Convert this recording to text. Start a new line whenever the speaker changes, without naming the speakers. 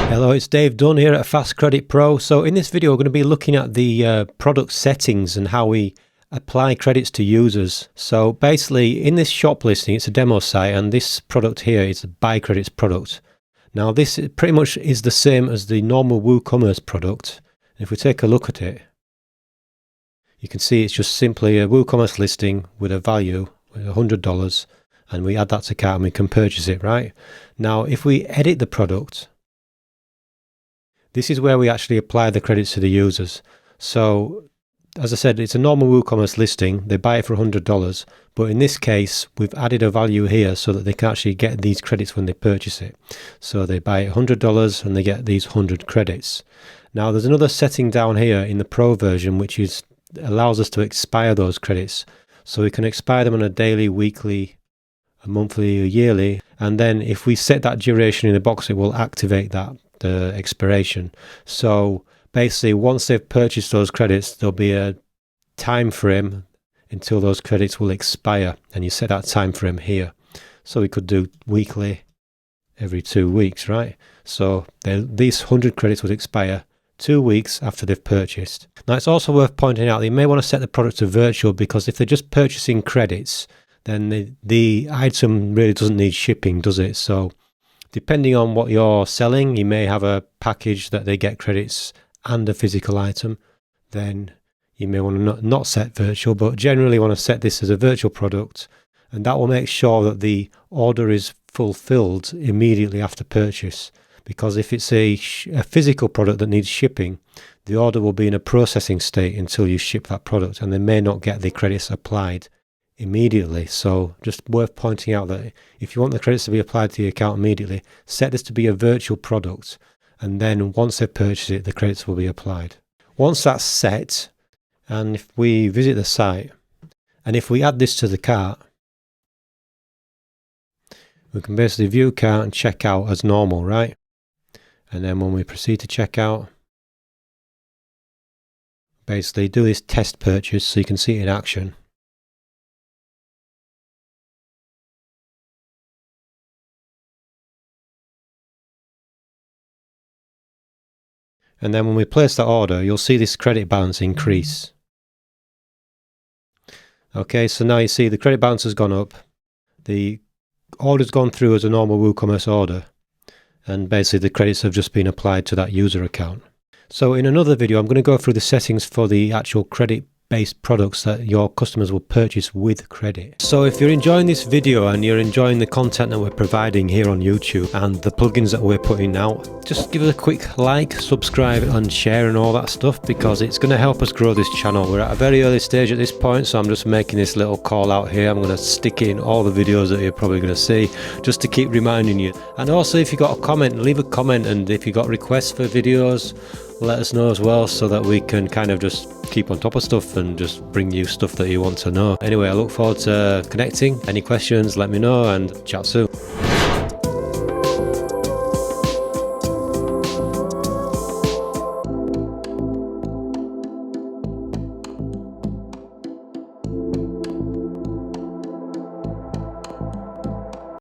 Hello, it's Dave Dunn here at FastCredit Pro. So in this video, we're going to be looking at the product settings and how we apply credits to users. So basically, in this shop listing, it's a demo site, and this product here is a buy credits product. Now, this pretty much is the same as the normal WooCommerce product. If we take a look at it, you can see it's just simply a WooCommerce listing with a value of $100, and we add that to cart and we can purchase it, right? Now, if we edit the product, this is where we actually apply the credits to the users. So, as I said, it's a normal WooCommerce listing. They buy it for $100, but in this case, we've added a value here so that they can actually get these credits when they purchase it. So they buy it $100 and they get these 100 credits. Now, there's another setting down here in the Pro version, which allows us to expire those credits. So we can expire them on a daily, weekly, a monthly, a yearly, and then if we set that duration in the box, it will activate the expiration. So basically, once they've purchased those credits, there'll be a time frame until those credits will expire, and you set that time frame here. So we could do weekly, every 2 weeks, right? So these 100 credits would expire 2 weeks after they've purchased. Now, it's also worth pointing out that you may want to set the product to virtual, because if they're just purchasing credits, then the item really doesn't need shipping, does it? So depending on what you're selling, you may have a package that they get credits and a physical item. Then you may want to not set virtual, but generally want to set this as a virtual product, and that will make sure that the order is fulfilled immediately after purchase. Because if it's a physical product that needs shipping, the order will be in a processing state until you ship that product, and they may not get the credits applied immediately. So just worth pointing out that if you want the credits to be applied to your account immediately, set this to be a virtual product, and then once they purchase it, the credits will be applied. Once that's set, and if we visit the site, and if we add this to the cart, we can basically view cart and check out as normal, right? And then when we proceed to check out, basically do this test purchase so you can see it in action. And then when we place that order, you'll see this credit balance increase. Okay, so now you see the credit balance has gone up. The order's gone through as a normal WooCommerce order. And basically the credits have just been applied to that user account. So in another video, I'm going to go through the settings for the actual credit-based products that your customers will purchase with credit. So if you're enjoying this video and you're enjoying the content that we're providing here on YouTube and the plugins that we're putting out, just give us a quick like, subscribe and share and all that stuff, because it's going to help us grow this channel. We're at a very early stage at this point, so I'm just making this little call out here. I'm going to stick in all the videos that you're probably going to see, just to keep reminding you. And also, if you got a comment, leave a comment, and if you got requests for videos, let us know as well, so that we can kind of just keep on top of stuff and just bring you stuff that you want to know. Anyway, I look forward to connecting. Any questions, let me know, and chat soon.